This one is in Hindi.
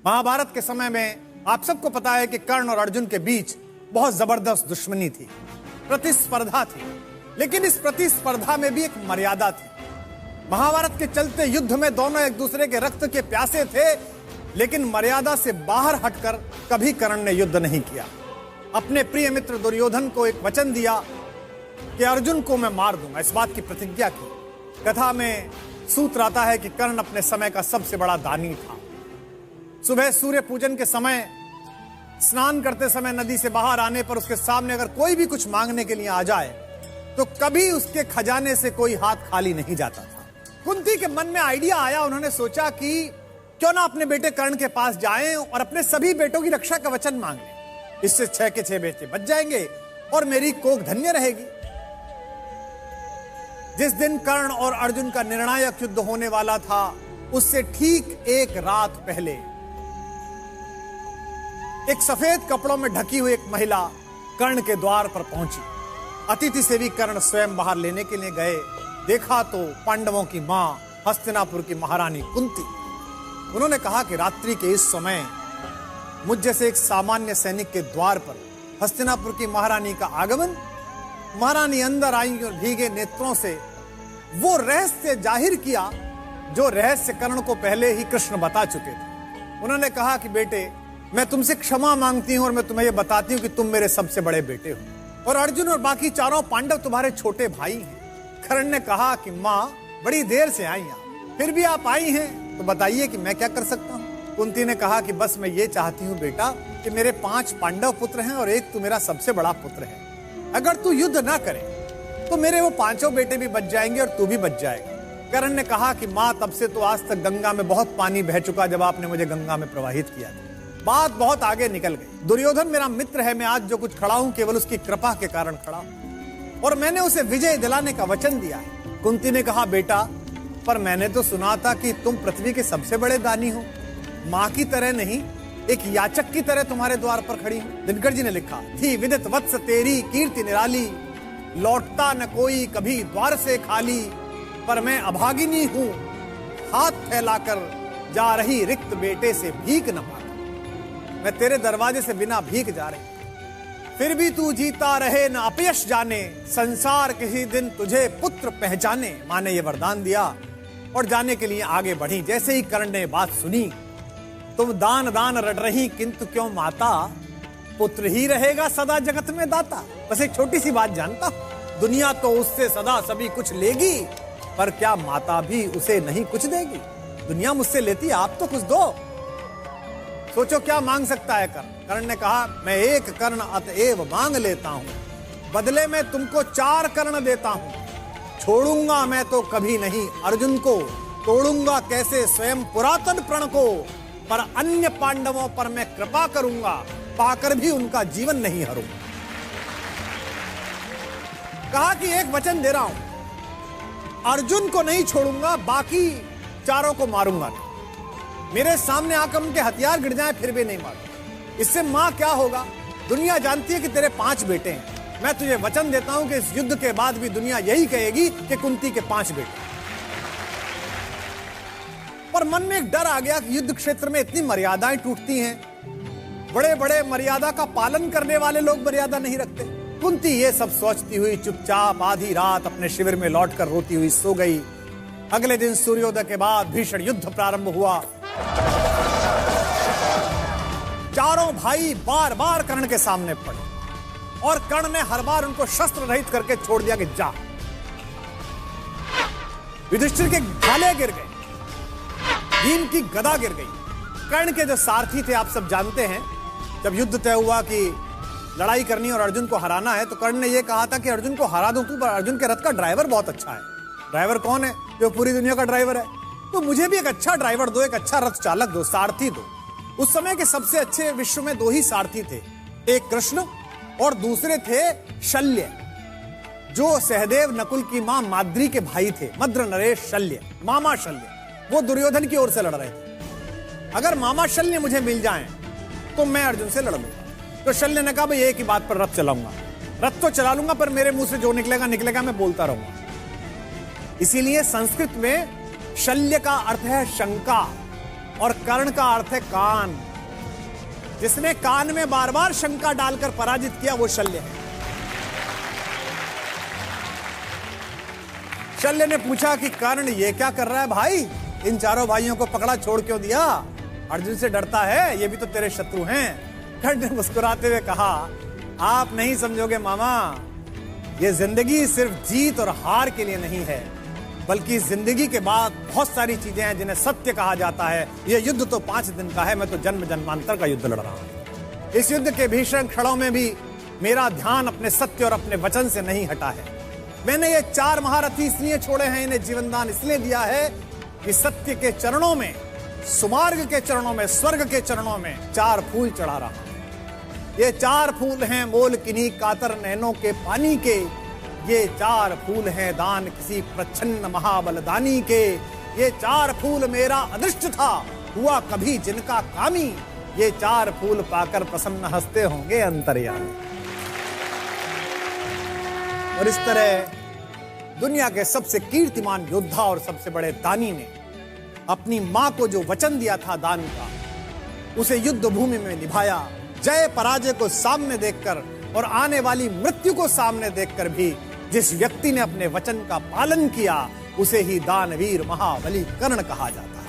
महाभारत के समय में आप सबको पता है कि कर्ण और अर्जुन के बीच बहुत जबरदस्त दुश्मनी थी, प्रतिस्पर्धा थी। लेकिन इस प्रतिस्पर्धा में भी एक मर्यादा थी। महाभारत के चलते युद्ध में दोनों एक दूसरे के रक्त के प्यासे थे, लेकिन मर्यादा से बाहर हटकर कभी कर्ण ने युद्ध नहीं किया। अपने प्रिय मित्र दुर्योधन को एक वचन दिया कि अर्जुन को मैं मार दूंगा, इस बात की प्रतिज्ञा की। कथा में सूत्र आता है कि कर्ण अपने समय का सबसे बड़ा दानी था। सुबह सूर्य पूजन के समय स्नान करते समय नदी से बाहर आने पर उसके सामने अगर कोई भी कुछ मांगने के लिए आ जाए तो कभी उसके खजाने से कोई हाथ खाली नहीं जाता था। कुंती के मन में आइडिया आया, उन्होंने सोचा कि क्यों ना अपने बेटे कर्ण के पास जाएं और अपने सभी बेटों की रक्षा का वचन मांग लें। इससे 6 के 6 बेटे बच जाएंगे और मेरी कोख धन्य रहेगी। जिस दिन कर्ण और अर्जुन का निर्णायक युद्ध होने वाला था, उससे ठीक एक रात पहले एक सफेद कपड़ों में ढकी हुई एक महिला कर्ण के द्वार पर पहुंची। अतिथि सेवी कर्ण स्वयं बाहर लेने के लिए गए। देखा तो पांडवों की मां हस्तिनापुर की महारानी कुंती। उन्होंने कहा कि रात्रि के इस समय मुझ जैसे एक सामान्य सैनिक के द्वार पर हस्तिनापुर की महारानी का आगमन। महारानी अंदर आई और भीगे नेत्रों से वो रहस्य जाहिर किया जो रहस्य कर्ण को पहले ही कृष्ण बता चुके थे। उन्होंने कहा कि बेटे, मैं तुमसे क्षमा मांगती हूं और मैं तुम्हें यह बताती हूं कि तुम मेरे सबसे बड़े बेटे हो और अर्जुन और बाकी चारों पांडव तुम्हारे छोटे भाई हैं। कर्ण ने कहा कि मां, बड़ी देर से आई हैं, फिर भी आप आई हैं तो बताइए कि मैं क्या कर सकता हूं। कुंती ने कहा कि बस मैं ये चाहती हूं बेटा कि मेरे 5 पांडव पुत्र हैं और एक तू मेरा सबसे बड़ा पुत्र है। अगर तू युद्ध ना करे तो मेरे वो 5 बेटे भी बच जाएंगे और तू भी बच जाएगा। कर्ण ने कहा कि मां, तब से तो आज तक गंगा में बहुत पानी बह चुका जब आपने मुझे गंगा में प्रवाहित किया था। बात बहुत आगे निकल गई। दुर्योधन मेरा मित्र है, मैं आज जो कुछ खड़ा हूं केवल उसकी कृपा के कारण खड़ा हूं और मैंने उसे विजय दिलाने का वचन दिया है। कुंती ने कहा बेटा, पर मैंने तो सुना था कि तुम पृथ्वी के सबसे बड़े दानी हो। मां की तरह नहीं, एक याचक की तरह तुम्हारे द्वार पर खड़ी हूं। दिनकर जी ने लिखा, थी विदित वत्स तेरी कीर्ति निराली, लौटता न कोई कभी द्वार से खाली, पर मैं अभागिनी हूं हाथ फैलाकर जा रही रिक्त बेटे से भीख न पाता। मैं तेरे दरवाजे से बिना भीख जा रही, फिर भी तू जीता रहे न अपयश जाने, संसार किसी दिन तुझे पुत्र पहचाने। मां ने यह वरदान दिया और जाने के लिए आगे बढ़ी। जैसे ही कर्ण ने बात सुनी, तुम दान दान रट रही किंतु क्यों माता, पुत्र ही रहेगा सदा जगत में दाता। बस एक छोटी सी बात जानता, दुनिया तो उससे सदा सभी कुछ लेगी, पर क्या माता भी उसे नहीं कुछ देगी। दुनिया मुझसे लेती, आप तो कुछ दो। सोचो क्या मांग सकता है कर्ण। कर्ण ने कहा, मैं एक कर्ण अतएव मांग लेता हूं, बदले में तुमको 4 कर्ण देता हूं। छोड़ूंगा मैं तो कभी नहीं अर्जुन को, तोड़ूंगा कैसे स्वयं पुरातन प्रण को, पर अन्य पांडवों पर मैं कृपा करूंगा, पाकर भी उनका जीवन नहीं हरूंगा। कहा कि एक वचन दे रहा हूं, अर्जुन को नहीं छोड़ूंगा, बाकी चारों को मारूंगा नहीं। मेरे सामने आकर उनके हथियार गिर जाएं फिर भी नहीं मारूंगा। इससे मां क्या होगा, दुनिया जानती है कि तेरे 5 बेटे हैं। मैं तुझे वचन देता हूं कि इस युद्ध के बाद भी दुनिया यही कहेगी कि कुंती के 5 बेटे। पर मन में एक डर आ गया कि युद्ध क्षेत्र में इतनी मर्यादाएं टूटती हैं, बड़े बड़े मर्यादा का पालन करने वाले लोग मर्यादा नहीं रखते। कुंती ये सब सोचती हुई चुपचाप आधी रात अपने शिविर में लौटकर रोती हुई सो गई। अगले दिन सूर्योदय के बाद भीषण युद्ध प्रारंभ हुआ। चारों भाई बार बार कर्ण के सामने पड़े और कर्ण ने हर बार उनको शस्त्र रहित करके छोड़ दिया कि जा। युधिष्ठिर के भाले गिर गए, भीम की गदा गिर गई। कर्ण के जो सारथी थे आप सब जानते हैं, जब युद्ध तय हुआ कि लड़ाई करनी और अर्जुन को हराना है, तो कर्ण ने यह कहा था कि अर्जुन को हरा दूं तू, पर अर्जुन के रथ का ड्राइवर बहुत अच्छा है। ड्राइवर कौन है? जो पूरी दुनिया का ड्राइवर है। तो मुझे भी एक अच्छा ड्राइवर दो, एक अच्छा रथ चालक दो, सारथी दो। उस समय के सबसे अच्छे विश्व में 2 ही सारथी थे, एक कृष्ण और दूसरे थे शल्य, जो सहदेव नकुल की मां माद्री के भाई थे। मद्र नरेश शल्य, मामा शल्य, वो दुर्योधन की ओर से लड़ रहे थे। अगर मामा शल्य मुझे मिल जाएं तो मैं अर्जुन से लड़ लूंगा। तो शल्य ने कहा, भाई एक ही बात पर रथ चलाऊंगा, रथ तो चला लूंगा, पर मेरे मुंह से जो निकलेगा निकलेगा, मैं बोलता रहूंगा। इसीलिए संस्कृत में शल्य का अर्थ है शंका, और कर्ण का अर्थ है कान। जिसने कान में बार बार शंका डालकर पराजित किया वो शल्य है। शल्य ने पूछा कि कर्ण ये क्या कर रहा है भाई, इन चारों भाइयों को पकड़ा छोड़ क्यों दिया, अर्जुन से डरता है, ये भी तो तेरे शत्रु हैं। कर्ण ने मुस्कुराते हुए कहा, आप नहीं समझोगे मामा, ये जिंदगी सिर्फ जीत और हार के लिए नहीं है, बल्कि जिंदगी के बाद बहुत सारी चीजें हैं जिन्हें सत्य कहा जाता है। यह युद्ध तो 5 दिन का है, मैं तो जन्म जन्मांतर का युद्ध लड़ रहा हूं। इस युद्ध के भीषण क्षणों में भी मेरा ध्यान अपने सत्य और अपने वचन से नहीं हटा है। मैंने ये 4 महारथी इसलिए छोड़े हैं, इन्हें जीवनदान इसलिए दिया है कि सत्य के चरणों में, सुमार्ग के चरणों में, स्वर्ग के चरणों में 4 फूल चढ़ा रहा हूं। ये 4 फूल हैं मोल किन्हीं कातर नैनों के पानी के, ये 4 फूल हैं दान किसी प्रच्छन्न महाबलदानी के, ये 4 फूल मेरा अदृष्ट था हुआ कभी जिनका कामी, ये 4 फूल पाकर प्रसन्न हंसते होंगे अंतर्यामी। और इस तरह दुनिया के सबसे कीर्तिमान योद्धा और सबसे बड़े दानी ने अपनी मां को जो वचन दिया था दान का, उसे युद्ध भूमि में निभाया। जय पराजय को सामने देखकर और आने वाली मृत्यु को सामने देखकर भी जिस व्यक्ति ने अपने वचन का पालन किया, उसे ही दानवीर महाबली कर्ण कहा जाता है।